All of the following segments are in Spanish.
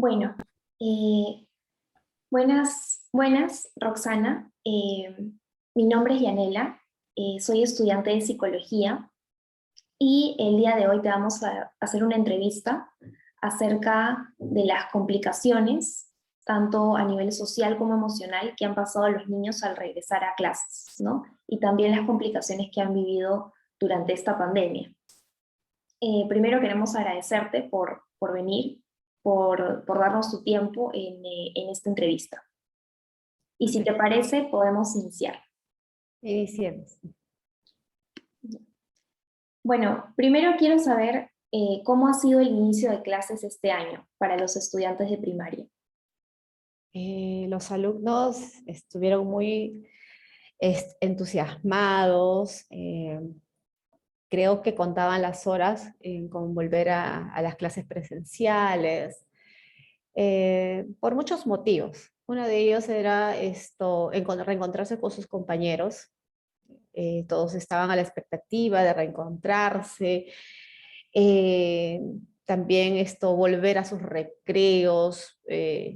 Bueno, eh, buenas, Roxana. Mi nombre es Yanela, soy estudiante de psicología y el día de hoy te vamos a hacer una entrevista acerca de las complicaciones, tanto a nivel social como emocional, que han pasado los niños al regresar a clases, ¿no? Y también las complicaciones que han vivido durante esta pandemia. Primero queremos agradecerte por venir, por darnos tu tiempo en esta entrevista. Y si te Ok, parece, podemos iniciar. iniciemos. Bueno, primero quiero saber cómo ha sido el inicio de clases este año para los estudiantes de primaria. Los alumnos estuvieron muy entusiasmados. Creo que contaban las horas con volver a las clases presenciales, por muchos motivos. Uno de ellos era reencontrarse con sus compañeros. Todos estaban a la expectativa de reencontrarse. Eh, También volver a sus recreos,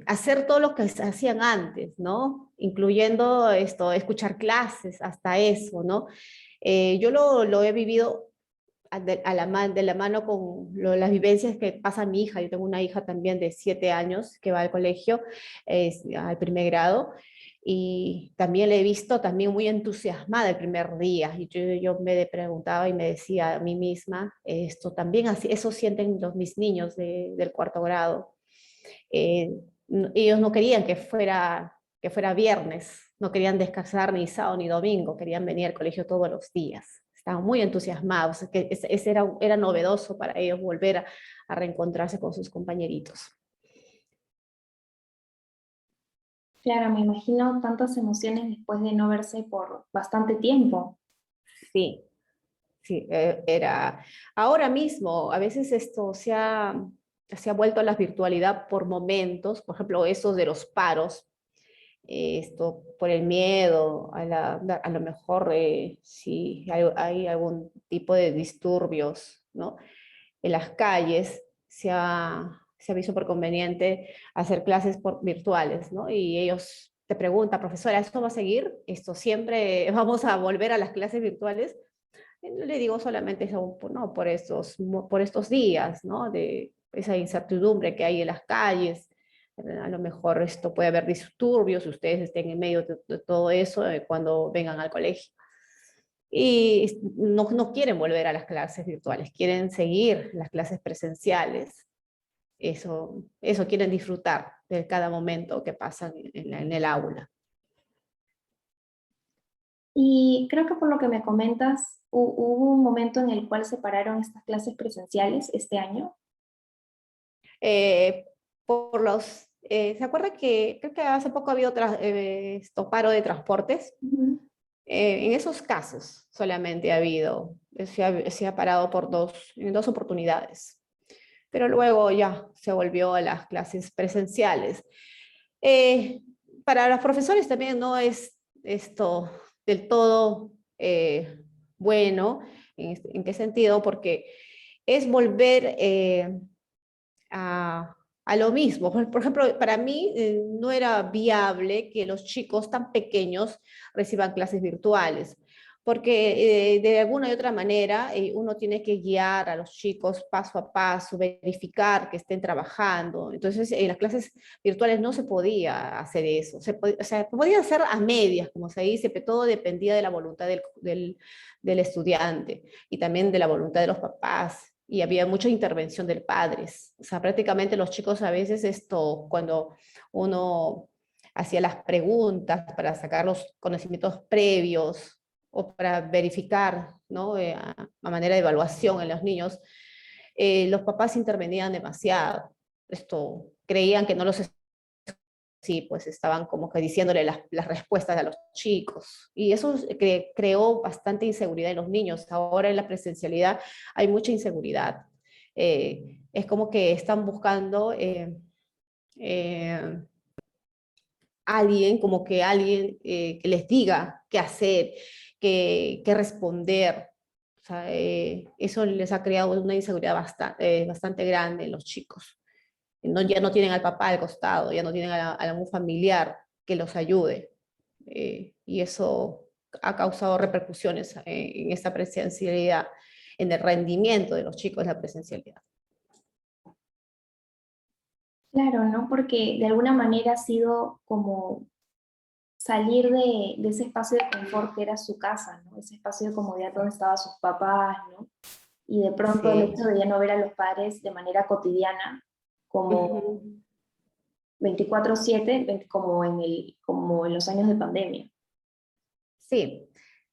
hacer todo lo que hacían antes, ¿no? Incluyendo escuchar clases, hasta eso, ¿no? Yo lo he vivido de la mano con las vivencias que pasa mi hija. Yo tengo una hija también de 7 años que va al colegio, al primer grado, y también la he visto también muy entusiasmada el primer día. Y yo me preguntaba y me decía a mí misma, esto también así, eso sienten mis niños del cuarto grado. Eh, Ellos no querían que fuera viernes, no querían descansar ni sábado ni domingo, querían venir al colegio todos los días. Estaban muy entusiasmados, que ese era novedoso para ellos volver a reencontrarse con sus compañeritos. Claro, me imagino tantas emociones después de no verse por bastante tiempo. Sí, sí, era. Ahora mismo, a veces se ha vuelto a la virtualidad por momentos, por ejemplo, esos de los paros, esto por el miedo, a lo mejor si hay algún tipo de disturbios, ¿no? En las calles se ha visto por conveniente hacer clases virtuales, ¿no? Y ellos te preguntan, profesora, ¿esto va a seguir? ¿Esto siempre vamos a volver a las clases virtuales? Y no le digo solamente eso, no, por estos días, ¿no? De esa incertidumbre que hay en las calles. A lo mejor esto puede haber disturbios, si ustedes estén en medio de todo eso cuando vengan al colegio. Y no quieren volver a las clases virtuales, quieren seguir las clases presenciales. Eso quieren disfrutar de cada momento que pasan en el aula. Y creo que por lo que me comentas, hubo un momento en el cual se pararon estas clases presenciales este año. Eh, ¿Se acuerda que creo que hace poco había paro de transportes? Ujú. En esos casos solamente ha habido, se ha parado en dos oportunidades, pero luego ya se volvió a las clases presenciales. Eh, para los profesores también no es esto del todo bueno. ¿En qué sentido? Porque es volver a lo mismo. Por ejemplo, para mí no era viable que los chicos tan pequeños reciban clases virtuales, porque de alguna y otra manera uno tiene que guiar a los chicos paso a paso, verificar que estén trabajando. Entonces, en las clases virtuales no se podía hacer eso. O sea, podía hacer a medias, como se dice, pero todo dependía de la voluntad del estudiante y también de la voluntad de los papás, y había mucha intervención del padres. O sea, prácticamente los chicos a veces cuando uno hacía las preguntas para sacar los conocimientos previos o para verificar, ¿no? A manera de evaluación en los niños, los papás intervenían demasiado. Creían que no los sí, pues estaban como que diciéndole las respuestas a los chicos. Y eso creó bastante inseguridad en los niños. Ahora en la presencialidad hay mucha inseguridad. Es como que están buscando eh, alguien que les diga qué hacer, qué responder. O sea, eso les ha creado una inseguridad bastante grande en los chicos. no, ya no tienen al papá al costado, ya no tienen a algún familiar que los ayude. Y eso ha causado repercusiones en esta presencialidad, en el rendimiento de los chicos, la presencialidad. Claro, ¿no? Porque de alguna manera ha sido como salir de ese espacio de confort que era su casa, ¿no? Ese espacio de comodidad donde estaban sus papás, ¿no? Y de pronto el Sí. hecho de ya no ver a los padres de manera cotidiana, como Ujú. 24/7, como en los años de pandemia. Sí,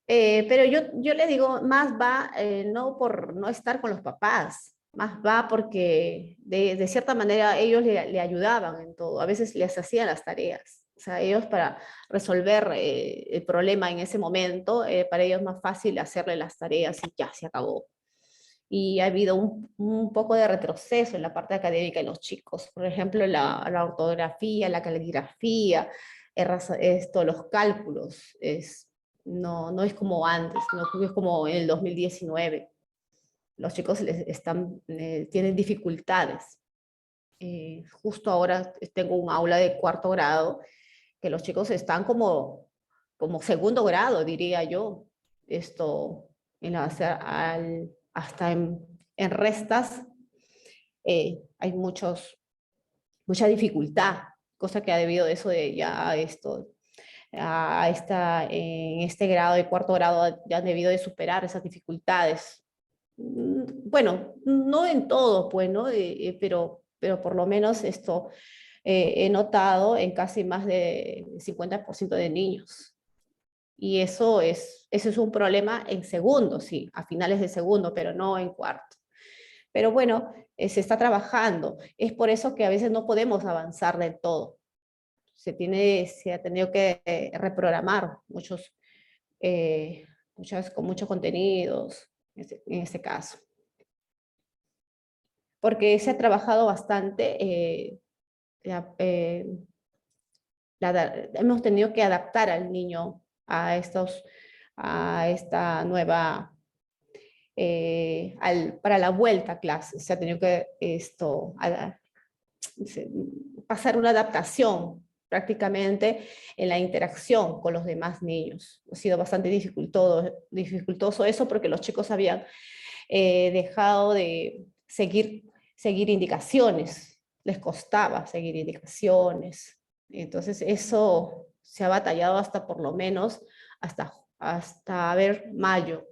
pero yo le digo, más va no por no estar con los papás, más va porque de cierta manera ellos le ayudaban en todo, a veces les hacían las tareas. O sea, ellos para resolver el problema en ese momento, para ellos es más fácil hacerle las tareas y ya se acabó. Y ha habido un poco de retroceso en la parte académica de los chicos. Por ejemplo, la ortografía, la caligrafía, los cálculos, no es como antes, no es como en el 2019. Los chicos tienen dificultades. Justo ahora tengo un aula de cuarto grado que los chicos están como segundo grado, diría yo, esto, hasta en restas hay mucha dificultad, cosa que ha debido de eso de ya esto, en este grado de cuarto grado ya han debido de superar esas dificultades. Bueno, no en todo, pues, ¿no? Pero por lo menos esto he notado en casi más de 50% de niños. Y eso es un problema en segundo, sí, a finales de segundo, pero no en cuarto. Pero bueno, se está trabajando. Es por eso que a veces no podemos avanzar del todo. Se ha tenido que reprogramar eh, con muchos contenidos en este caso. Porque se ha trabajado bastante, la- eh, hemos tenido que adaptar al niño a esta nueva, para la vuelta a clase. Se ha tenido que pasar una adaptación prácticamente en la interacción con los demás niños. Ha sido bastante dificultoso eso porque los chicos habían dejado de seguir indicaciones, les costaba seguir indicaciones. Entonces eso se ha batallado hasta por lo menos hasta a ver mayo.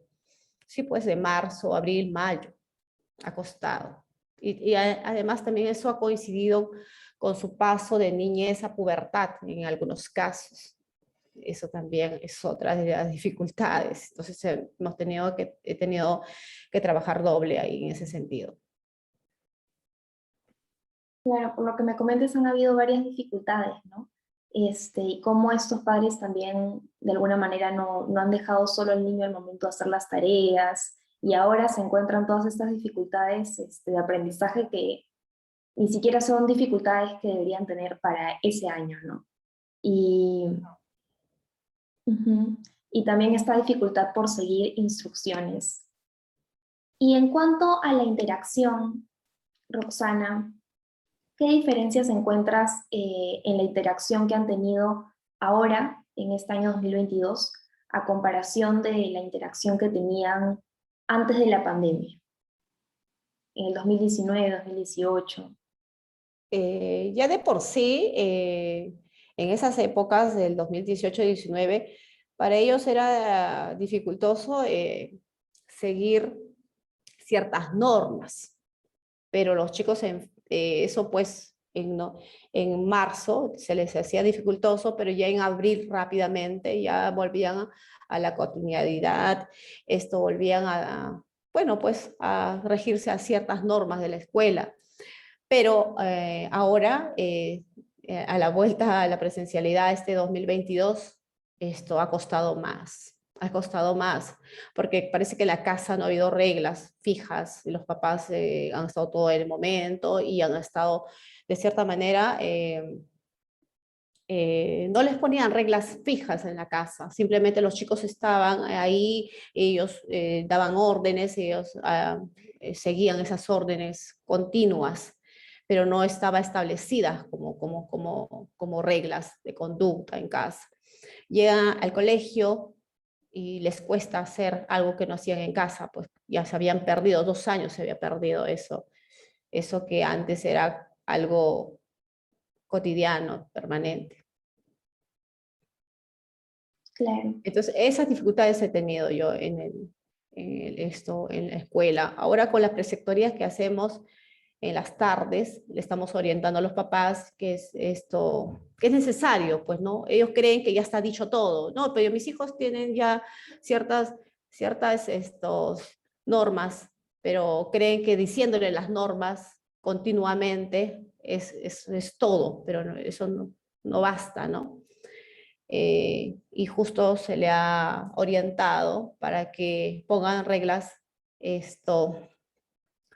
Sí, pues de marzo, abril, mayo, ha costado. Además también eso ha coincidido con su paso de niñez a pubertad en algunos casos. Eso también es otra de las dificultades. Entonces he tenido que trabajar doble ahí en ese sentido. Claro, por lo que me comentas han habido varias dificultades, ¿no? Y cómo estos padres también de alguna manera no han dejado solo al niño al momento de hacer las tareas y ahora se encuentran todas estas dificultades de aprendizaje que ni siquiera son dificultades que deberían tener para ese año, ¿no? Y, ujú, y también esta dificultad por seguir instrucciones. Y en cuanto a la interacción, Roxana, ¿qué diferencias encuentras en la interacción que han tenido ahora, en este año 2022, a comparación de la interacción que tenían antes de la pandemia, en el 2019, 2018? Ya de por sí, en esas épocas del 2018-19, para ellos era dificultoso seguir ciertas normas, pero los chicos, eso pues en marzo se les hacía dificultoso, pero ya en abril rápidamente ya volvían a la cotidianidad, volvían bueno, pues a regirse a ciertas normas de la escuela. Pero ahora, a la vuelta a la presencialidad este 2022, esto ha costado más, porque parece que en la casa no ha habido reglas fijas, y los papás han estado todo el momento y han estado, de cierta manera, no les ponían reglas fijas en la casa, simplemente los chicos estaban ahí, ellos daban órdenes, ellos seguían esas órdenes continuas, pero no estaba establecida como reglas de conducta en casa. Llegan al colegio y les cuesta hacer algo que no hacían en casa, pues ya se habían perdido, 2 años se había perdido eso que antes era algo cotidiano, permanente. Claro, Entonces, esas dificultades he tenido yo en la escuela. Ahora con las preceptorías que hacemos en las tardes, le estamos orientando a los papás que es esto, que es necesario, pues, ¿no? Ellos creen que ya está dicho todo, no, pero mis hijos tienen ya ciertas normas, pero creen que diciéndole las normas continuamente es todo, pero eso no basta, ¿no? Y justo se le ha orientado para que pongan reglas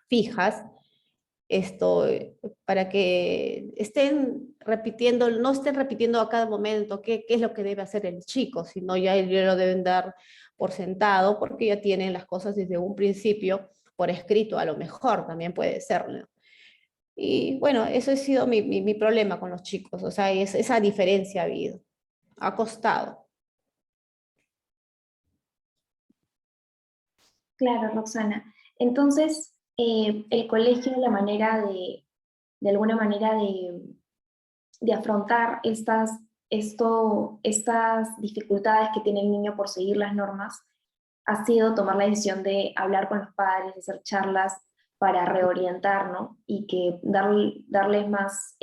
fijas, para que no estén repitiendo a cada momento qué es lo que debe hacer el chico, sino ya lo deben dar por sentado, porque ya tienen las cosas desde un principio por escrito, a lo mejor también puede ser, ¿no? Y bueno, eso ha sido mi problema con los chicos, o sea, esa diferencia ha habido, ha costado. claro, Roxana. Entonces, el colegio, la manera de alguna manera de afrontar estas dificultades que tiene el niño por seguir las normas, ha sido tomar la decisión de hablar con los padres, de hacer charlas para reorientar, ¿no? Y que darles más,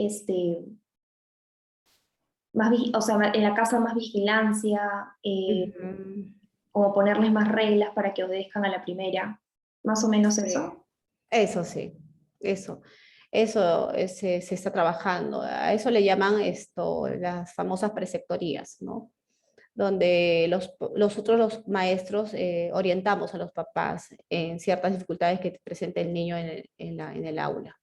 o sea, en la casa más vigilancia, Ujú. como ponerles más reglas para que obedezcan a la primera, más o menos Sí. eso. Eso sí, eso se está trabajando. A eso le llaman las famosas preceptorías, ¿no? Donde los maestros orientamos a los papás en ciertas dificultades que presenta el niño en el aula.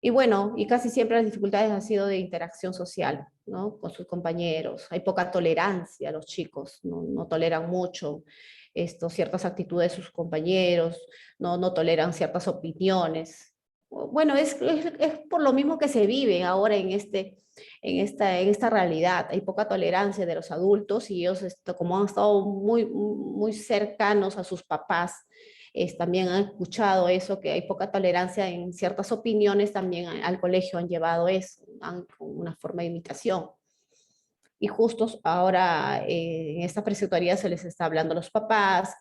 Y bueno, y casi siempre las dificultades han sido de interacción social, ¿no? Con sus compañeros. Hay poca tolerancia, los chicos no toleran mucho ciertas actitudes de sus compañeros, no toleran ciertas opiniones. Bueno, es por lo mismo que se vive ahora en esta realidad. Hay poca tolerancia de los adultos y ellos, como han estado muy cercanos a sus papás, también han escuchado eso, que hay poca tolerancia en ciertas opiniones, también al colegio han llevado eso, una forma de imitación. Y justo ahora en esta preceptoría se les está hablando a los papás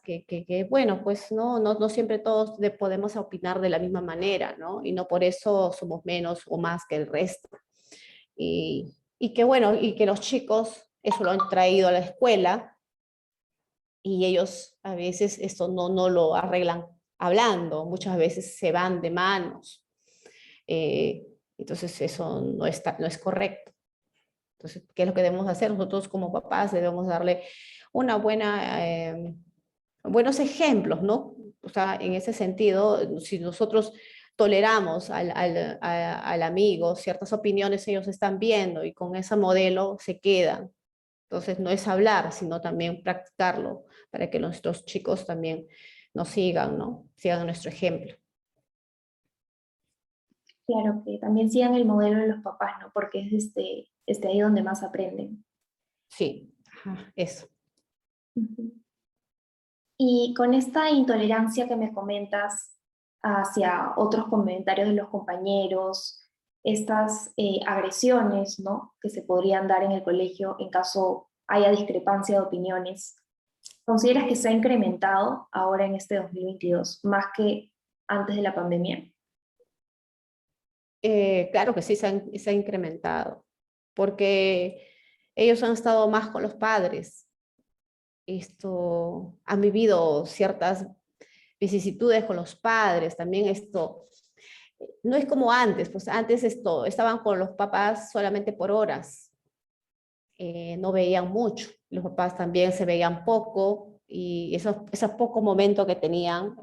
bueno, pues no siempre todos podemos opinar de la misma manera, ¿no? Y no por eso somos menos o más que el resto. Y que bueno, y que los chicos eso lo han traído a la escuela y ellos a veces esto no lo arreglan hablando, muchas veces se van de manos. Eh, entonces eso no es correcto. Entonces, ¿qué es lo que debemos hacer? Nosotros como papás debemos darle una buenos ejemplos, ¿no? O sea, en ese sentido, si nosotros toleramos al amigo ciertas opiniones, ellos están viendo y con ese modelo se quedan. Entonces, no es hablar, sino también practicarlo para que nuestros chicos también nos sigan, ¿no? Sigan nuestro ejemplo. Claro, que también sigan el modelo de los papás, ¿no? Porque es ahí donde más aprenden. Sí, ajá, eso. Ujú. Y con esta intolerancia que me comentas hacia otros comentarios de los compañeros, estas agresiones, ¿no? Que se podrían dar en el colegio en caso haya discrepancia de opiniones, ¿consideras que se ha incrementado ahora en este 2022 más que antes de la pandemia? Claro que sí, se ha incrementado, porque ellos han estado más con los padres, han vivido ciertas vicisitudes con los padres, también no es como antes, pues antes estaban con los papás solamente por horas, no veían mucho, los papás también se veían poco y esos pocos momentos que tenían,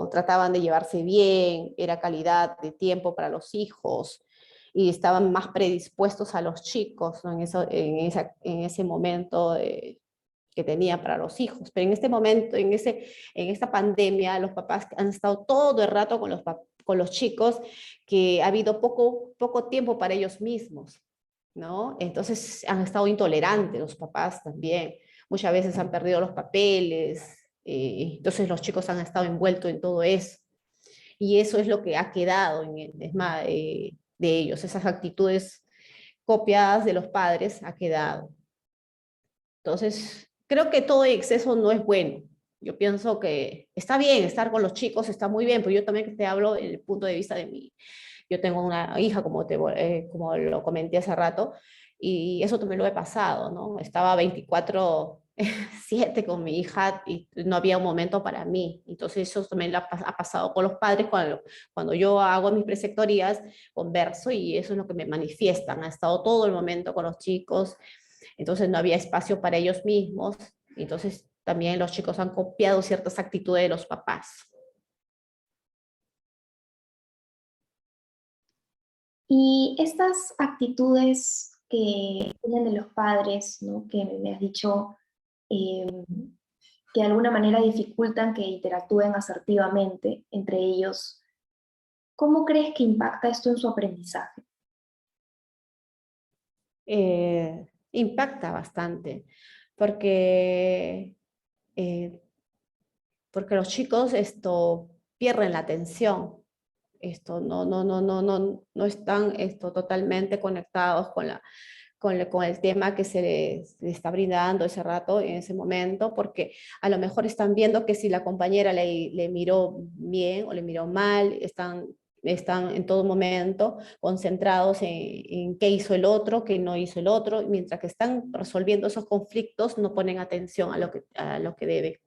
trataban de llevarse bien, era calidad de tiempo para los hijos y estaban más predispuestos a los chicos, ¿no? En ese momento que tenía para los hijos. Pero en este momento, en esta pandemia, los papás han estado todo el rato con los chicos, que ha habido poco tiempo para ellos mismos, ¿no? Entonces han estado intolerantes los papás también. Muchas veces han perdido los papeles, entonces los chicos han estado envueltos en todo eso. Y eso es lo que ha quedado en el ESMA de ellos, esas actitudes copiadas de los padres ha quedado. Entonces, creo que todo exceso no es bueno. Yo pienso que está bien estar con los chicos, está muy bien, pero yo también te hablo desde el punto de vista de mí. Yo tengo una hija, como lo comenté hace rato, y eso también lo he pasado, ¿no? Estaba 24/7 con mi hija y no había un momento para mí. Entonces eso también ha pasado con los padres cuando yo hago mis preceptorías, converso y eso es lo que me manifiestan. Ha estado todo el momento con los chicos, entonces no había espacio para ellos mismos. Entonces también los chicos han copiado ciertas actitudes de los papás. Y estas actitudes que vienen de los padres, ¿no? Que me has dicho eh, que de alguna manera dificultan que interactúen asertivamente entre ellos, ¿cómo crees que impacta esto en su aprendizaje? Impacta bastante, porque, eh, porque los chicos pierden la atención, no están totalmente conectados con el tema que les está brindando ese rato, en ese momento, porque a lo mejor están viendo que si la compañera le miró bien o le miró mal, están en todo momento concentrados en qué hizo el otro, qué no hizo el otro, mientras que están resolviendo esos conflictos, no ponen atención a lo que debe.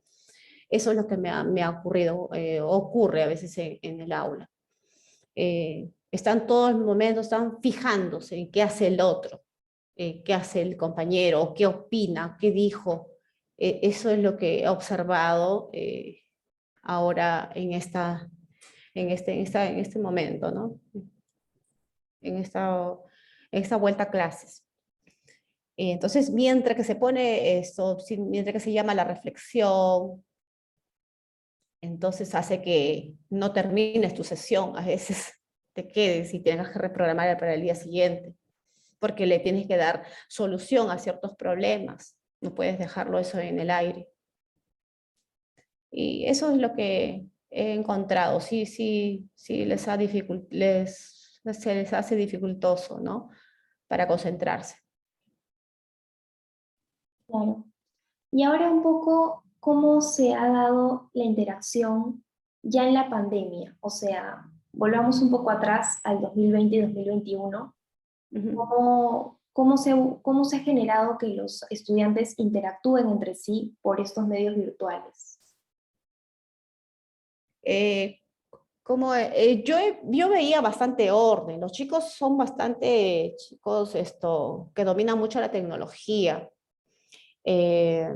Eso es lo que me ha ocurrido, ocurre a veces en el aula. Están todos los momentos, están fijándose en qué hace el otro, qué hace el compañero, qué opina, qué dijo. Eso es lo que he observado ahora en este momento, ¿no? En esta vuelta a clases. Entonces, mientras que se pone esto, mientras que se llama la reflexión, entonces hace que no termines tu sesión, a veces te quedes y tengas que reprogramar para el día siguiente, porque le tienes que dar solución a ciertos problemas, no puedes dejarlo eso en el aire. Y eso es lo que he encontrado, sí se les hace dificultoso, ¿no? Para concentrarse. Claro. Y ahora un poco, ¿cómo se ha dado la interacción ya en la pandemia? O sea, volvamos un poco atrás al 2020 y 2021. Ujú. ¿Cómo se ha generado que los estudiantes interactúen entre sí por estos medios virtuales? Eh, yo veía bastante orden. Los chicos son bastante chicos que dominan mucho la tecnología. Eh,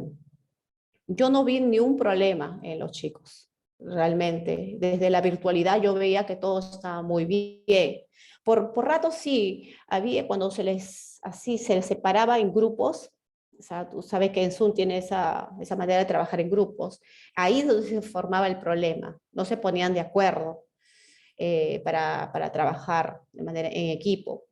yo no vi ni un problema en los chicos, realmente. Desde la virtualidad yo veía que todo estaba muy bien. Por rato sí, cuando se les separaba en grupos, o sea, tú sabes que en Zoom tiene esa manera de trabajar en grupos, ahí es donde se formaba el problema, no se ponían de acuerdo para trabajar de manera en equipo.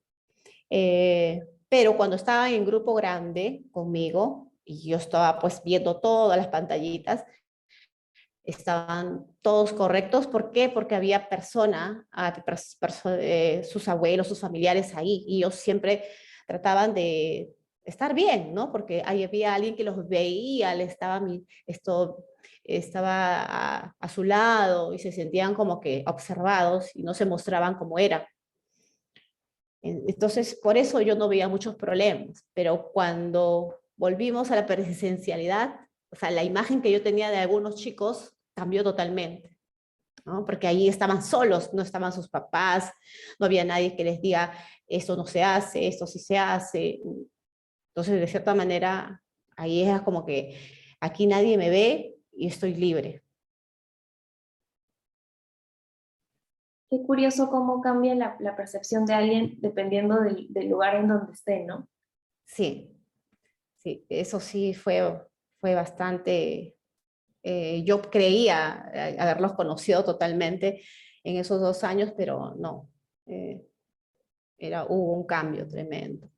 Pero cuando estaba en grupo grande conmigo, y yo estaba pues viendo todas las pantallitas, estaban todos correctos. ¿Por qué? Porque había sus abuelos, sus familiares ahí, y ellos siempre trataban de estar bien, ¿no? Porque ahí había alguien que los veía, estaba a su lado y se sentían como que observados y no se mostraban como era. Entonces, por eso yo no veía muchos problemas, pero cuando volvimos a la presencialidad, o sea, la imagen que yo tenía de algunos chicos cambió totalmente, ¿no? Porque ahí estaban solos, no estaban sus papás, no había nadie que les diga, esto no se hace, esto sí se hace. Entonces, de cierta manera, ahí es como que aquí nadie me ve y estoy libre. Qué curioso cómo cambia la percepción de alguien dependiendo del lugar en donde esté, ¿no? Sí, sí, eso sí fue bastante, yo creía haberlos conocido totalmente en esos 2 años, pero no, eh, hubo un cambio tremendo.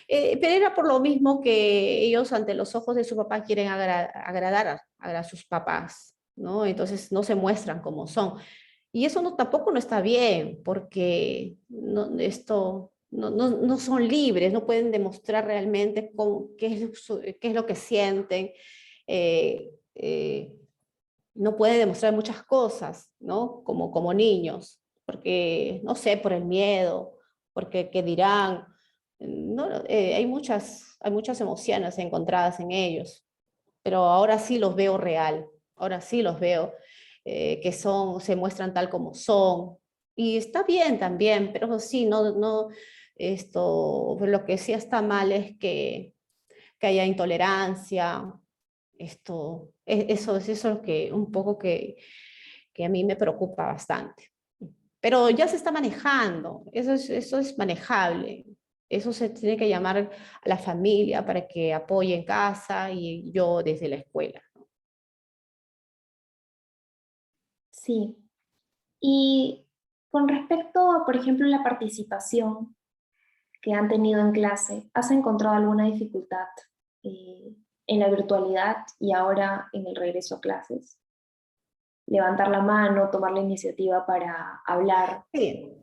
Pero era por lo mismo que ellos ante los ojos de su papá quieren agradar a sus papás, ¿no? Entonces no se muestran como son. Y eso no, tampoco no está bien, porque no son libres, no pueden demostrar realmente qué es lo que sienten, eh, eh, no pueden demostrar muchas cosas, ¿no? Como niños, porque, no sé, por el miedo, porque qué dirán. No, hay muchas emociones encontradas en ellos, pero ahora sí los veo real, ahora sí los veo se muestran tal como son. Y está bien también, pero sí, lo que sí está mal es que haya intolerancia, eso es lo que un poco que a mí me preocupa bastante. Pero ya se está manejando, eso es manejable. Eso se tiene que llamar a la familia para que apoye en casa y yo desde la escuela. Sí. Y con respecto a, por ejemplo, la participación que han tenido en clase, ¿has encontrado alguna dificultad en la virtualidad y ahora en el regreso a clases? Levantar la mano, tomar la iniciativa para hablar. Sí,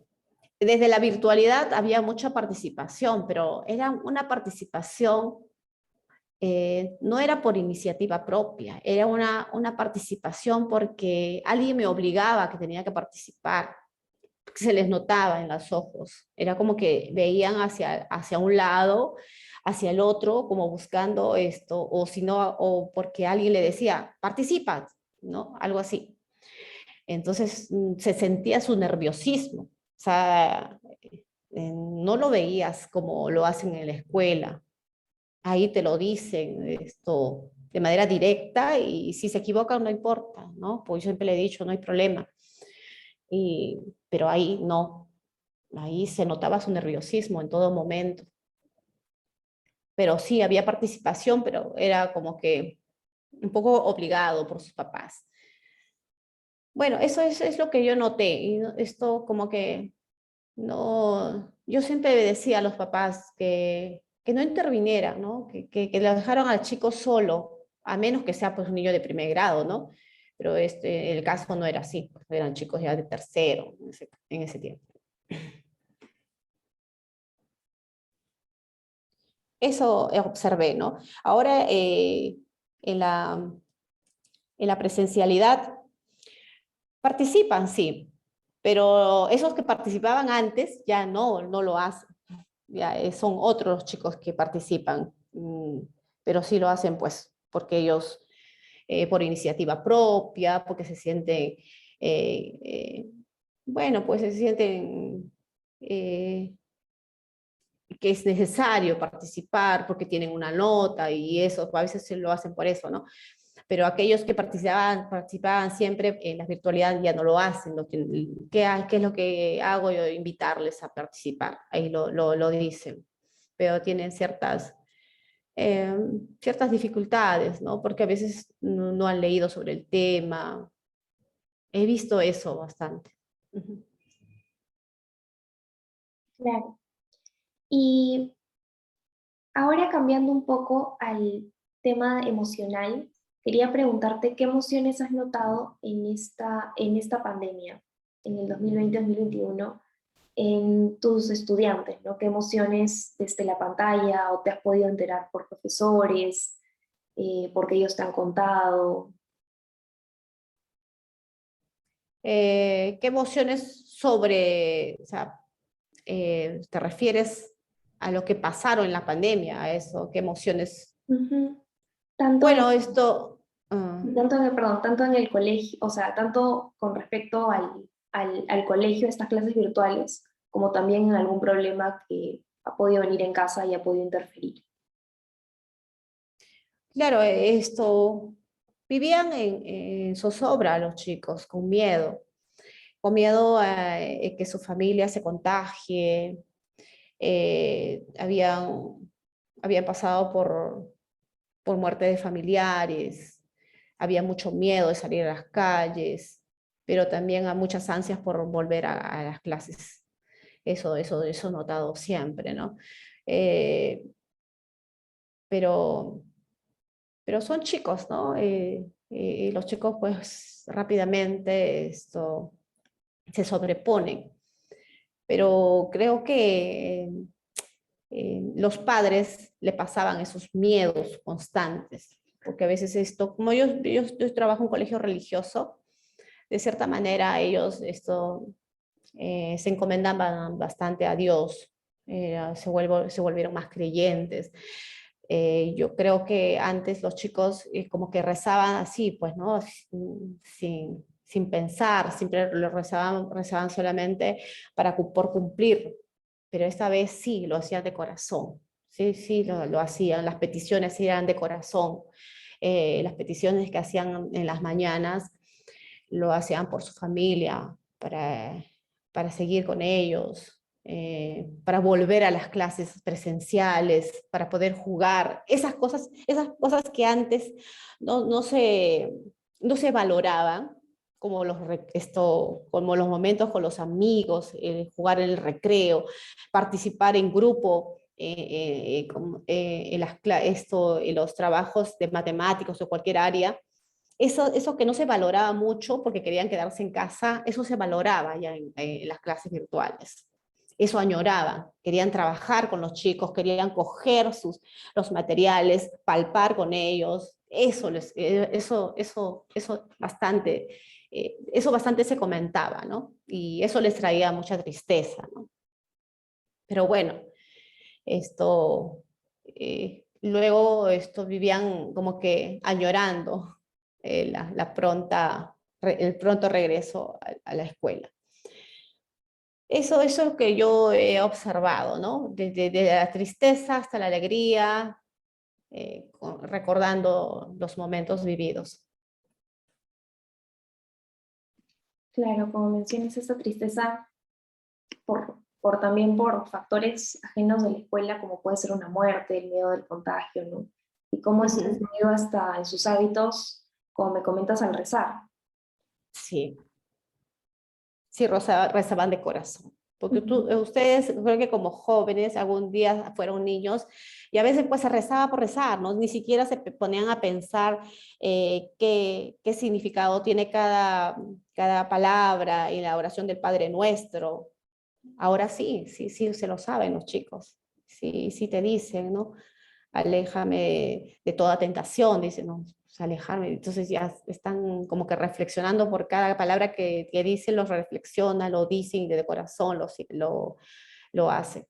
desde la virtualidad había mucha participación, pero era una participación, no era por iniciativa propia, era una participación porque alguien me obligaba a que tenía que participar, se les notaba en los ojos, era como que veían hacia un lado, hacia el otro, como buscando esto, o si no, o porque alguien le decía, participa, ¿no? Algo así. Entonces se sentía su nerviosismo, o sea, no lo veías como lo hacen en la escuela. Ahí te lo dicen de manera directa y si se equivocan no importa, ¿no? Pues yo siempre le he dicho, no hay problema. Pero ahí no, ahí se notaba su nerviosismo en todo momento. Pero sí, había participación, pero era como que un poco obligado por sus papás. Bueno, es lo que yo noté. Y esto como que no, yo siempre decía a los papás que no intervinieran, ¿no? Que lo dejaron al chico solo, a menos que sea pues un niño de primer grado, ¿no? Pero el caso no era así, pues, eran chicos ya de tercero en ese tiempo. Eso observé, ¿no? Ahora, en la, en la presencialidad participan, sí, pero esos que participaban antes ya no lo hacen. Ya son otros chicos que participan, pero sí lo hacen pues porque ellos, por iniciativa propia, porque se sienten, eh, eh, bueno, pues se sienten que es necesario participar porque tienen una nota y eso, a veces se lo hacen por eso, ¿no? Pero aquellos que participaban siempre en la virtualidad ya no lo hacen. ¿Qué es lo que hago yo? Invitarles a participar, ahí lo dicen, pero tienen eh, ciertas dificultades, ¿no? Porque a veces no han leído sobre el tema. He visto eso bastante. Ujú. Claro. Y ahora cambiando un poco al tema emocional, quería preguntarte qué emociones has notado en esta pandemia, en el 2020-2021, en tus estudiantes, ¿no? ¿Qué emociones desde la pantalla o te has podido enterar por profesores, porque ellos te han contado? ¿Qué emociones o sea, te refieres a lo que pasaron en la pandemia, a eso? ¿Qué emociones? Ujú. Tanto en, Bueno, ah, perdón, tanto en el colegio, o sea, tanto con respecto al colegio, estas clases virtuales, como también en algún problema que ha podido venir en casa y ha podido interferir. claro, vivían en zozobra los chicos, con miedo a que su familia se contagie, habían pasado por muerte de familiares, había mucho miedo de salir a las calles, pero también hay muchas ansias por volver a las clases. Eso he notado siempre, ¿no? Eh, pero, pero son chicos, ¿no? Y los chicos pues rápidamente se sobreponen. Pero creo que los padres le pasaban esos miedos constantes, porque a veces como yo trabajo en un colegio religioso, de cierta manera ellos se encomendaban bastante a Dios, se volvieron más creyentes. Yo creo que antes los chicos como que rezaban así, pues, ¿no? Sin pensar, siempre lo rezaban solamente por cumplir, pero esta vez sí, lo hacían de corazón. Sí, sí, lo hacían, las peticiones eran de corazón. Las peticiones que hacían en las mañanas lo hacían por su familia, para seguir con ellos, para volver a las clases presenciales, para poder jugar, esas cosas que antes no se valoraban, como los momentos con los amigos, jugar en el recreo, participar en grupo, en los trabajos de matemáticos o cualquier área. Eso que no se valoraba mucho porque querían quedarse en casa, eso se valoraba ya en las clases virtuales. Eso añoraban, querían trabajar con los chicos, querían coger los materiales, palpar con ellos. Eso bastante se comentaba, ¿no? Y eso les traía mucha tristeza, ¿no? Pero bueno, luego vivían como que añorando el pronto regreso a la escuela. Eso es lo que yo he observado, ¿no? Desde la tristeza hasta la alegría, recordando los momentos vividos. Claro, como mencionas, esa tristeza también por factores ajenos de la escuela, como puede ser una muerte, el miedo del contagio, ¿no? Y cómo esto ha influido hasta en sus hábitos, como me comentas, al rezar. Sí, sí, rezaban de corazón. Porque ustedes, creo que como jóvenes, algún día fueron niños, y a veces pues se rezaba por rezar, ¿no? Ni siquiera se ponían a pensar qué significado tiene cada palabra en la oración del Padre Nuestro. Ahora sí, sí, sí, se lo saben los chicos. Sí, sí te dicen, ¿no? Aléjame de toda tentación, dicen, no, pues alejarme. Entonces ya están como que reflexionando por cada palabra que dicen, lo reflexionan, lo dicen de corazón, lo hacen.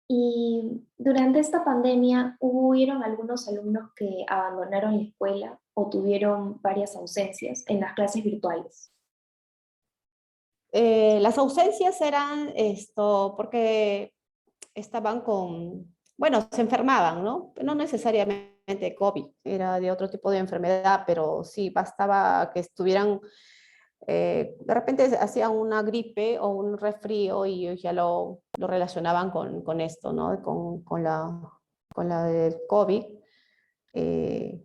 Y durante esta pandemia, ¿hubieron algunos alumnos que abandonaron la escuela o tuvieron varias ausencias en las clases virtuales? Las ausencias eran porque estaban bueno, se enfermaban, ¿no? No necesariamente de COVID, era de otro tipo de enfermedad, pero sí bastaba que estuvieran, de repente hacían una gripe o un resfrío y ellos ya lo relacionaban con esto, ¿no? Con la del COVID, eh,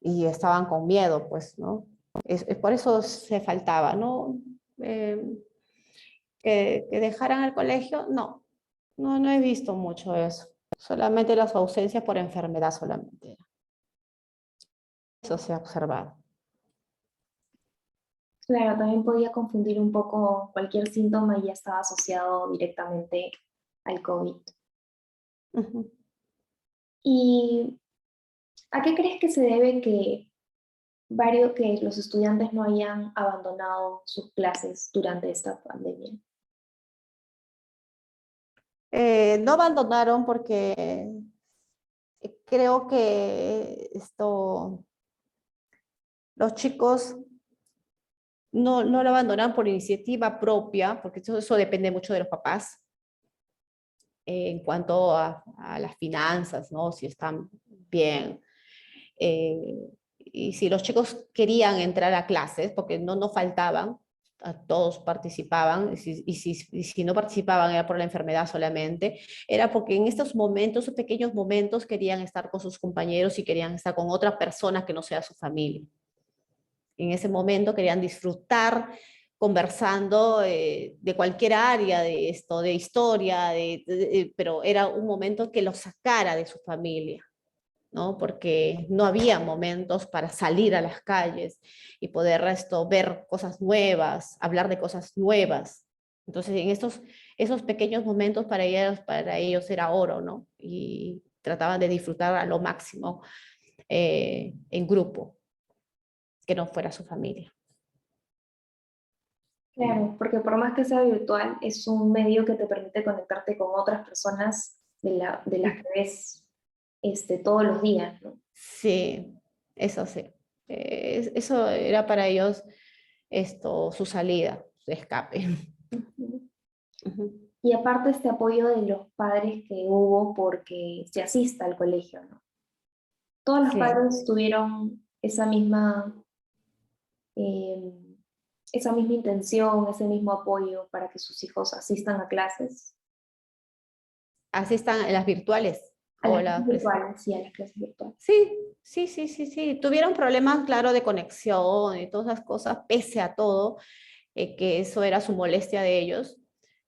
y estaban con miedo, pues, ¿no? Es por eso se faltaba, ¿no? Eh, que dejaran el colegio, no he visto mucho eso. Solamente las ausencias por enfermedad solamente. Eso se ha observado. Claro, también podía confundir un poco cualquier síntoma y ya estaba asociado directamente al COVID. Ujú. ¿Y a qué crees que se debe que los estudiantes no hayan abandonado sus clases durante esta pandemia? No abandonaron porque creo que los chicos no lo abandonan por iniciativa propia, porque eso depende mucho de los papás, en cuanto a las finanzas, ¿no? Si están bien. Y si los chicos querían entrar a clases, porque no faltaban, todos participaban, y si no participaban era por la enfermedad solamente, era porque en estos momentos, esos pequeños momentos, querían estar con sus compañeros y querían estar con otra persona que no sea su familia. En ese momento querían disfrutar conversando de cualquier área de esto, de historia, pero era un momento que los sacara de su familia, ¿no? Porque no había momentos para salir a las calles y poder ver cosas nuevas, hablar de cosas nuevas. Entonces, en esos pequeños momentos para ellos era oro, ¿no? Y trataban de disfrutar a lo máximo en grupo, que no fuera su familia. Claro, porque por más que sea virtual, es un medio que te permite conectarte con otras personas de las que ves todos los días, ¿no? Sí, eso sí. Eso era para ellos su salida, su escape. Ujú. Ujú. Y aparte este apoyo de los padres que hubo porque se asista al colegio, ¿no? Todos los Sí, padres tuvieron eh, esa misma intención, ese mismo apoyo para que sus hijos asistan a clases, así están en las virtuales a o las clases las virtuales y a las clases virtuales. Sí, sí, sí, sí, sí. Tuvieron problemas, claro, de conexión y todas esas cosas, pese a todo, que eso era su molestia de ellos.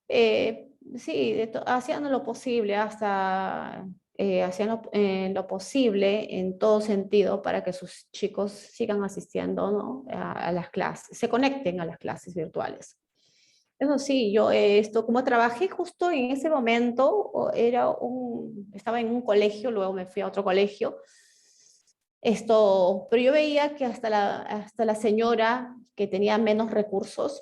Sí, hacían lo posible, hacían lo posible en todo sentido para que sus chicos sigan asistiendo, ¿no? A las clases, se conecten a las clases virtuales. Eso sí, yo como trabajé justo en ese momento, estaba en un colegio, luego me fui a otro colegio, pero yo veía que hasta la señora que tenía menos recursos,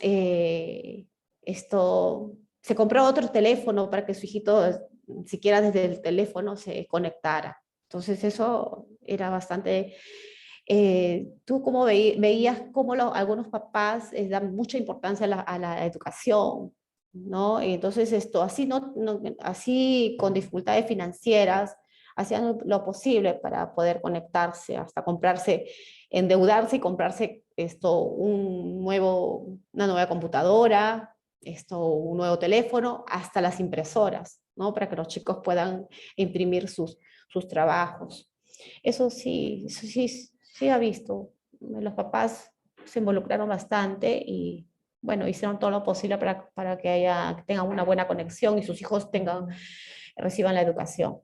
eh, se compró otro teléfono para que su hijito, siquiera desde el teléfono, se conectara. Entonces eso era bastante. ¿Tú cómo veías cómo algunos papás dan mucha importancia a la educación, ¿no? Y entonces así, así con dificultades financieras, hacían lo posible para poder conectarse, hasta endeudarse y comprarse una nueva computadora, un nuevo teléfono, hasta las impresoras, ¿no? Para que los chicos puedan imprimir sus trabajos. Eso sí, sí ha visto. Los papás se involucraron bastante y, bueno, hicieron todo lo posible para que tengan una buena conexión y sus hijos reciban la educación.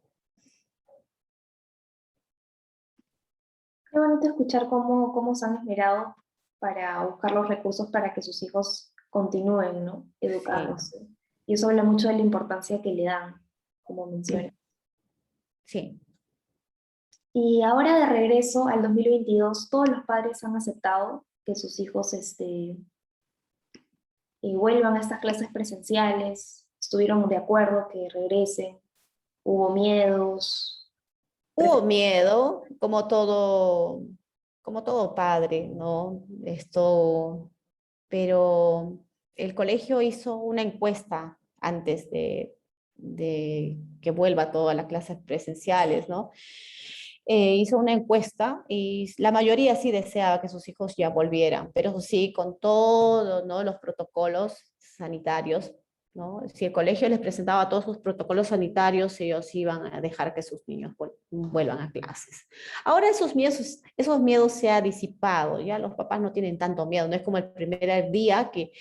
Qué bonito escuchar cómo se han esmerado para buscar los recursos para que sus hijos continúen, ¿no? Sí, Educándose. Y eso habla mucho de la importancia que le dan, como menciona. sí. Y ahora de regreso al 2022, todos los padres han aceptado que sus hijos vuelvan a estas clases presenciales, estuvieron de acuerdo que regresen, hubo miedos. Hubo miedo, como todo padre, ¿no? Pero el colegio hizo una encuesta antes de que vuelva todas las clases presenciales, ¿no? Hizo una encuesta y la mayoría sí deseaba que sus hijos ya volvieran, pero sí con todos, ¿no?, los protocolos sanitarios, ¿no? Si el colegio les presentaba todos sus protocolos sanitarios, ellos iban a dejar que sus niños vuelvan a clases. Ahora esos miedos se han disipado, ya los papás no tienen tanto miedo, no es como el primer día que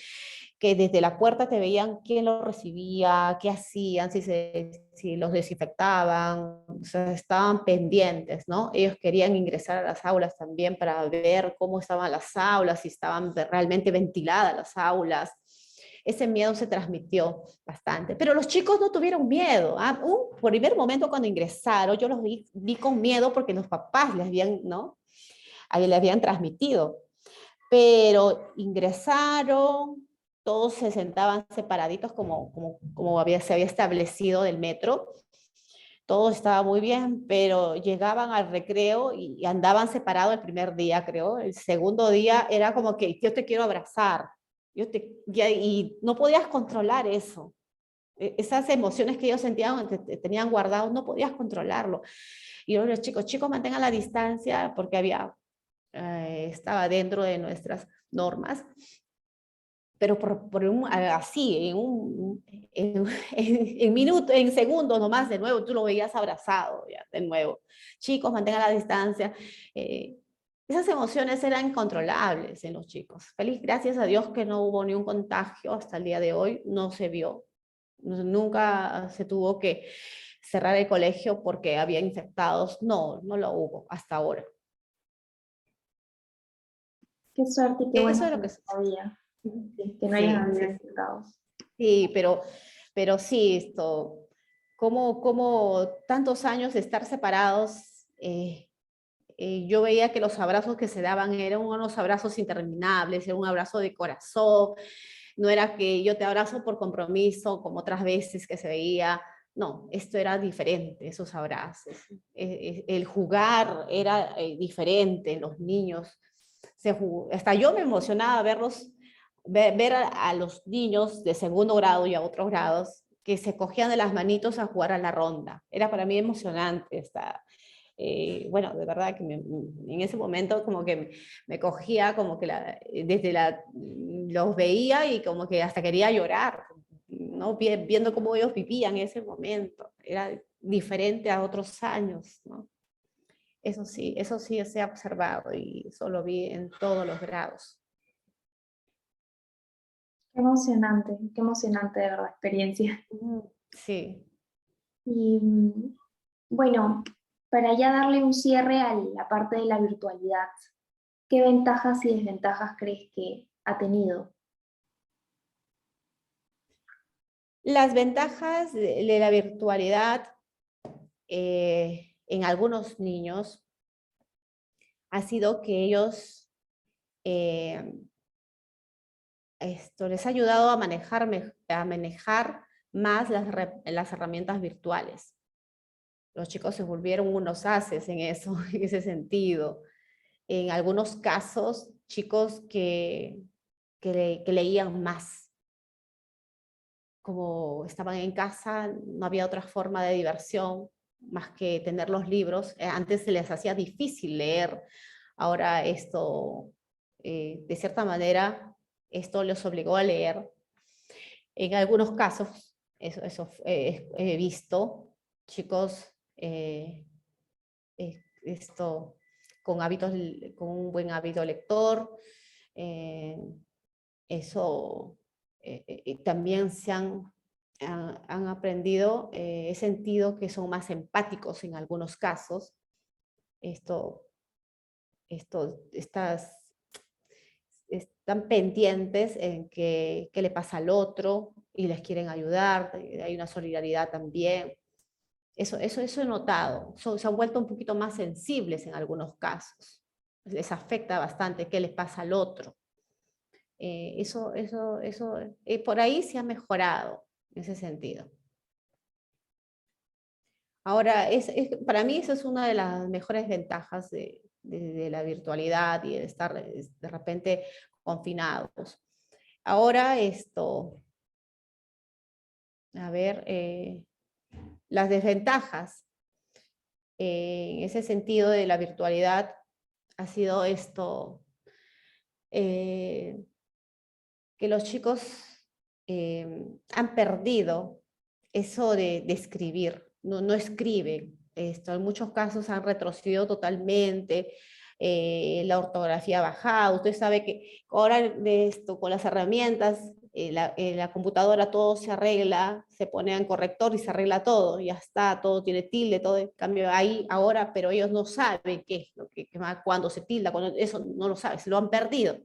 desde la puerta te veían quién lo recibía, qué hacían, si los desinfectaban, o sea, estaban pendientes, ¿no? Ellos querían ingresar a las aulas también para ver cómo estaban las aulas, si estaban realmente ventiladas las aulas. Ese miedo se transmitió bastante, pero los chicos no tuvieron miedo. Por primer momento cuando ingresaron, yo los vi con miedo porque los papás les habían, ¿no? Ahí le habían transmitido, pero ingresaron, todos se sentaban separaditos como se había establecido del metro, todo estaba muy bien, pero llegaban al recreo y andaban separados el primer día, creo. El segundo día era como que yo te quiero abrazar, y no podías controlar eso. Esas emociones que ellos sentían, tenían guardados, no podías controlarlo. Y yo los chicos, mantengan la distancia porque estaba dentro de nuestras normas. pero así, en segundos nomás, de nuevo, tú lo veías abrazado, ya, de nuevo. Chicos, mantengan la distancia. Esas emociones eran incontrolables en los chicos. Feliz, gracias a Dios que no hubo ni un contagio hasta el día de hoy, no se vio. Nunca se tuvo que cerrar el colegio porque había infectados. No, no lo hubo hasta ahora. Qué suerte y qué Eso bueno es que lo que... no sabía, que no hayan Sí, habido sí, infectados. sí, pero sí, como tantos años de estar separados, yo veía que los abrazos que se daban eran unos abrazos interminables, era un abrazo de corazón, no era que yo te abrazo por compromiso, como otras veces que se veía, no, esto era diferente, esos abrazos. El jugar era diferente, los niños, hasta yo me emocionaba verlos, ver a los niños de segundo grado y a otros grados que se cogían de las manitos a jugar a la ronda. Era para mí emocionante bueno, de verdad que en ese momento como que me cogía, como que los veía y como que hasta quería llorar, ¿no? Viendo cómo ellos vivían en ese momento. Era diferente a otros años, ¿no? Eso sí se ha observado y eso lo vi en todos los grados. Qué emocionante de verdad experiencia. Sí. Y bueno, para ya darle un cierre a la parte de la virtualidad, ¿qué ventajas y desventajas crees que ha tenido? Las ventajas de la virtualidad en algunos niños ha sido que ellos, eh, esto les ha ayudado a manejar más las herramientas virtuales. Los chicos se volvieron unos haces en eso, en ese sentido. En algunos casos, chicos que leían más. Como estaban en casa, no había otra forma de diversión más que tener los libros. Antes se les hacía difícil leer. Ahora de cierta manera, esto los obligó a leer. En algunos casos, he visto chicos esto con un buen hábito lector. eh, Eso también han aprendido, he sentido que son más empáticos en algunos casos. Esto, estas están pendientes en qué le pasa al otro y les quieren ayudar, hay una solidaridad también. Eso he notado, se han vuelto un poquito más sensibles en algunos casos, les afecta bastante qué les pasa al otro. Por ahí se ha mejorado en ese sentido. Ahora, para mí eso es una de las mejores ventajas de la virtualidad y de estar de repente confinados. Ahora a ver, las desventajas en ese sentido de la virtualidad ha sido eh, que los chicos han perdido eso de escribir, no escriben. En muchos casos han retrocedido totalmente, la ortografía ha bajado. Usted sabe que ahora con las herramientas, la computadora todo se arregla, se pone en corrector y se arregla todo, ya está, todo tiene tilde, todo en cambio ahí ahora, pero ellos no saben qué es lo cuando se tilda, cuando eso no lo saben, se lo han perdido.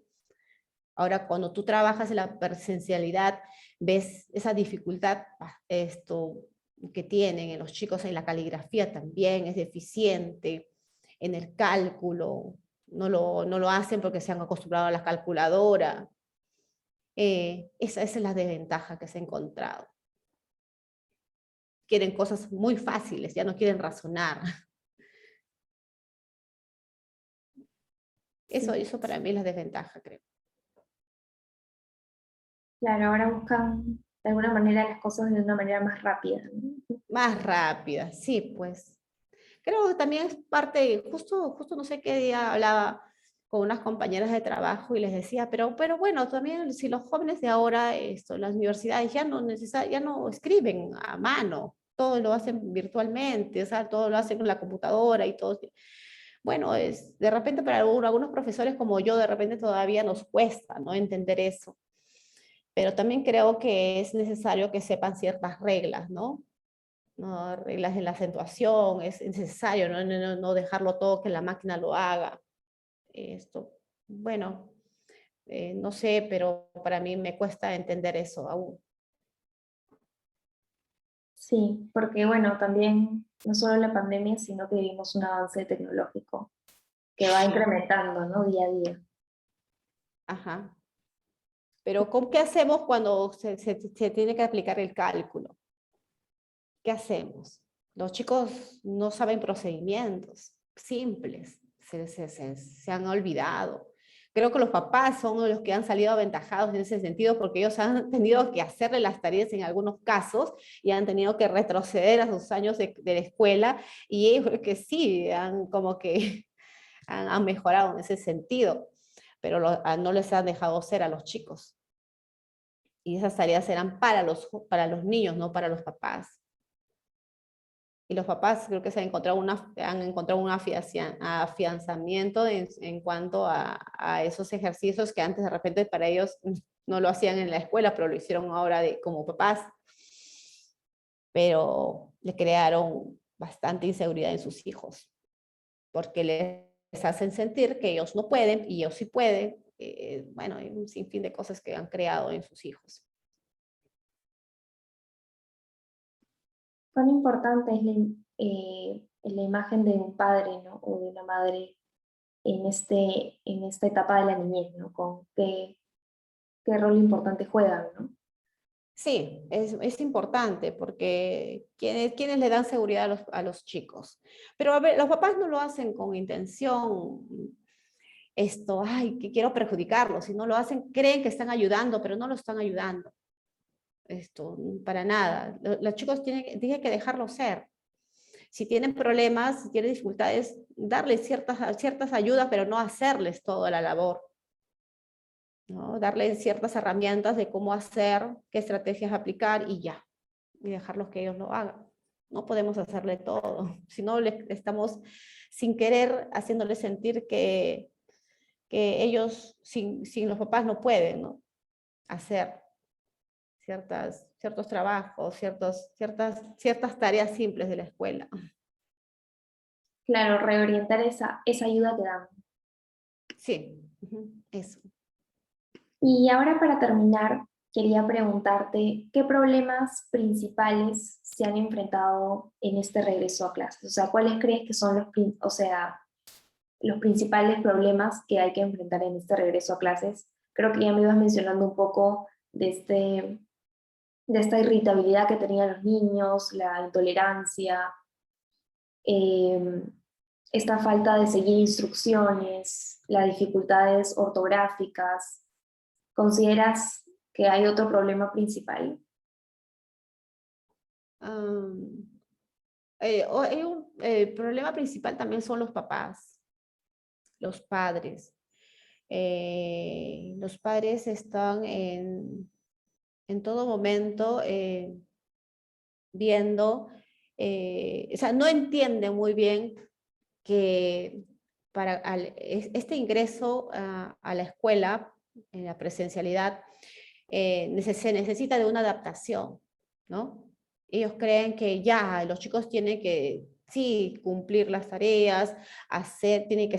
Ahora, cuando tú trabajas en la presencialidad, ves esa dificultad que tienen en los chicos en la caligrafía también, es deficiente, en el cálculo, no lo hacen porque se han acostumbrado a la calculadora. Esa es la desventaja que se ha encontrado. Quieren cosas muy fáciles, ya no quieren razonar. Eso para mí es la desventaja, creo. Claro, ahora buscan de alguna manera las cosas de una manera más rápida, ¿no? Más rápida, sí, pues. Creo que también es parte, justo no sé qué día hablaba con unas compañeras de trabajo y les decía, pero bueno, también si los jóvenes de ahora, las universidades ya no escriben a mano, todo lo hacen virtualmente, o sea, todo lo hacen con la computadora y todo. Bueno, de repente para algunos profesores como yo, de repente todavía nos cuesta, ¿no? Entender eso. Pero también creo que es necesario que sepan ciertas reglas, ¿no? ¿No? Reglas en la acentuación, es necesario, no dejarlo todo que la máquina lo haga. Esto, bueno, no sé, pero para mí me cuesta entender eso aún. Sí, porque bueno, también no solo la pandemia, sino que vivimos un avance tecnológico que va incrementando, ¿no? Día a día. Ajá. Pero ¿con qué hacemos cuando se tiene que aplicar el cálculo? ¿Qué hacemos? Los chicos no saben procedimientos simples, se han olvidado. Creo que los papás son los que han salido aventajados en ese sentido porque ellos han tenido que hacerle las tareas en algunos casos y han tenido que retroceder a sus años de la escuela y ellos que sí, han como que han mejorado en ese sentido, pero no les han dejado ser a los chicos. Y esas tareas eran para los niños, no para los papás. Y los papás creo que han encontrado un afianzamiento en cuanto a esos ejercicios que antes de repente para ellos no lo hacían en la escuela, pero lo hicieron ahora como papás. Pero le crearon bastante inseguridad en sus hijos, porque les hacen sentir que ellos no pueden y ellos sí pueden. Bueno, hay un sinfín de cosas que han creado en sus hijos. ¿Cuán importante es la imagen de un padre, ¿no? O de una madre en esta etapa de la niñez, ¿no? Con qué rol importante juegan, ¿no? Sí, es importante porque quienes le dan seguridad a los chicos. Pero a ver, los papás no lo hacen con intención, ay, que quiero perjudicarlos. Si no lo hacen, creen que están ayudando, pero no lo están ayudando. Para nada. Los chicos tienen que dejarlo ser. Si tienen problemas, si tienen dificultades, darles ciertas ayudas, pero no hacerles toda la labor. ¿No? Darles ciertas herramientas de cómo hacer, qué estrategias aplicar y ya, y dejarlos que ellos lo hagan. No podemos hacerle todo, si no estamos sin querer haciéndoles sentir que ellos sin los papás no pueden, ¿no? Hacer ciertos trabajos, ciertas tareas simples de la escuela. Claro, reorientar esa ayuda que dan. Sí, eso. Y ahora para terminar, quería preguntarte, ¿qué problemas principales se han enfrentado en este regreso a clases? O sea, ¿cuáles crees que son los principales problemas que hay que enfrentar en este regreso a clases? Creo que ya me ibas mencionando un poco de esta irritabilidad que tenían los niños, la intolerancia, eh, esta falta de seguir instrucciones, las dificultades ortográficas. ¿Consideras que hay otro problema principal? El problema principal también son los papás, los padres. Los padres están en todo momento viendo, o sea, no entienden muy bien que este ingreso a la escuela, en la presencialidad, se necesita de una adaptación, ¿no? Ellos creen que ya los chicos tienen que, sí, cumplir las tareas, tienen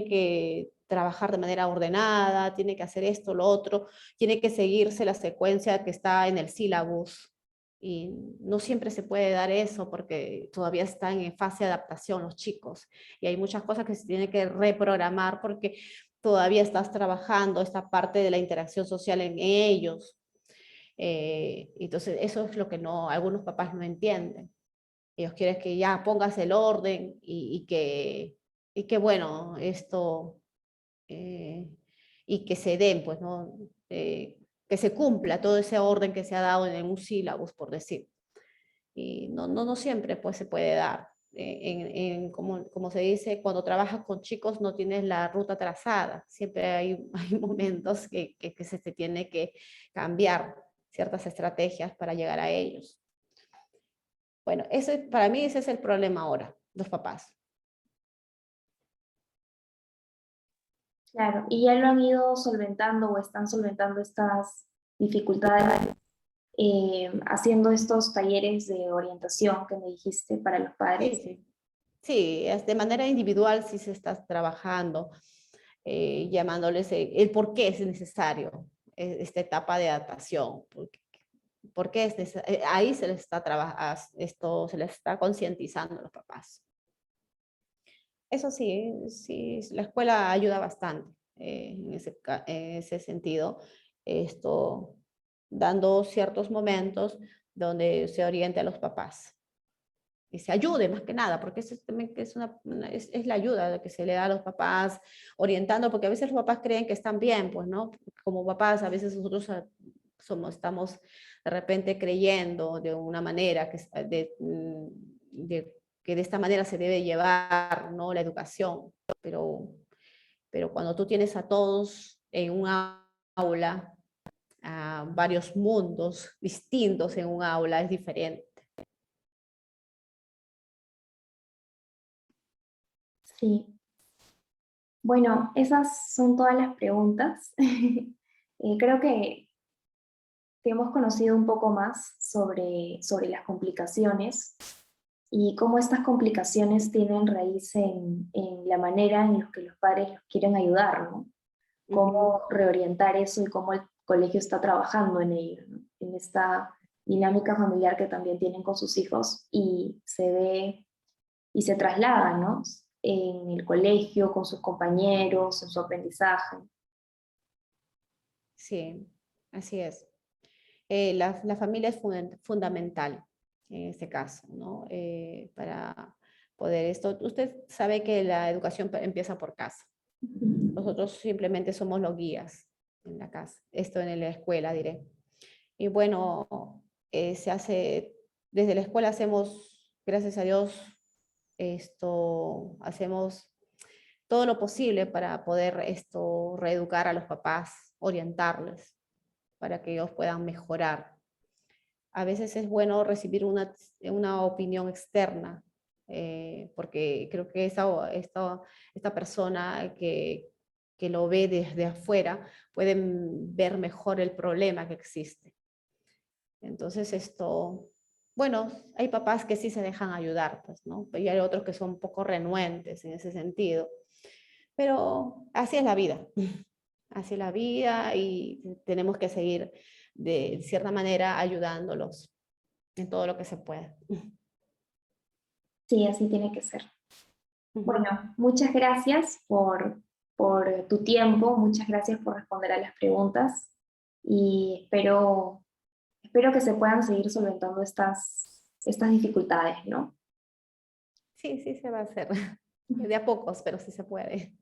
que trabajar de manera ordenada, tienen que hacer esto, lo otro, tiene que seguirse la secuencia que está en el sílabus. Y no siempre se puede dar eso porque todavía están en fase de adaptación los chicos. Y hay muchas cosas que se tienen que reprogramar porque todavía estás trabajando esta parte de la interacción social en ellos. Entonces, eso es lo que algunos papás no entienden. Ellos quieren que ya pongas el orden y que bueno, eh, y que se den, pues, ¿no? Que se cumpla todo ese orden que se ha dado en un sílabus, por decir. Y no siempre pues, se puede dar. como se dice, cuando trabajas con chicos no tienes la ruta trazada, siempre hay momentos que se te tiene que cambiar ciertas estrategias para llegar a ellos. Bueno, para mí ese es el problema ahora, los papás. Claro, y ya lo han ido solventando o están solventando estas dificultades haciendo estos talleres de orientación que me dijiste para los Sí, padres. sí. Sí, de manera individual sí se está trabajando, llamándoles el por qué es necesario esta etapa de adaptación. ¿Por qué es necesario? Ahí se les está esto se les está concientizando a los papás. Eso sí, sí, la escuela ayuda bastante en ese sentido, esto, dando ciertos momentos donde se oriente a los papás y se ayude más que nada, porque eso también es la ayuda que se le da a los papás, orientando, porque a veces los papás creen que están bien, pues, ¿no? Como papás, a veces nosotros estamos de repente creyendo de una manera que de esta manera se debe llevar, ¿no? La educación, pero cuando tú tienes a todos en un aula, a varios mundos distintos en un aula, es diferente. Sí, bueno, esas son todas las preguntas. Creo que hemos conocido un poco más sobre las complicaciones y cómo estas complicaciones tienen raíz en la manera en la que los padres los quieren ayudar, ¿no? Cómo reorientar eso y cómo el colegio está trabajando en ello, ¿no? En esta dinámica familiar que también tienen con sus hijos y se ve y se traslada, ¿no? En el colegio, con sus compañeros, en su aprendizaje. Sí, así es. La familia es fundamental en este caso, ¿no? Para poder esto. Usted sabe que la educación empieza por casa. Nosotros simplemente somos los guías en la casa, esto en la escuela, diré. Y bueno, desde la escuela hacemos, gracias a Dios, hacemos todo lo posible para poder reeducar a los papás, orientarles para que ellos puedan mejorar. A veces es bueno recibir una opinión externa, porque creo que esta persona que lo ve desde afuera puede ver mejor el problema que existe. Entonces bueno, hay papás que sí se dejan ayudar, pues, ¿no? Y hay otros que son un poco renuentes en ese sentido. Pero así es la vida. Así es la vida y tenemos que seguir de cierta manera ayudándolos en todo lo que se pueda. Sí, así tiene que ser. Bueno, muchas gracias por tu tiempo, muchas gracias por responder a las preguntas y espero que se puedan seguir solventando estas dificultades, ¿no? Sí, sí se va a hacer. De a pocos, pero sí se puede.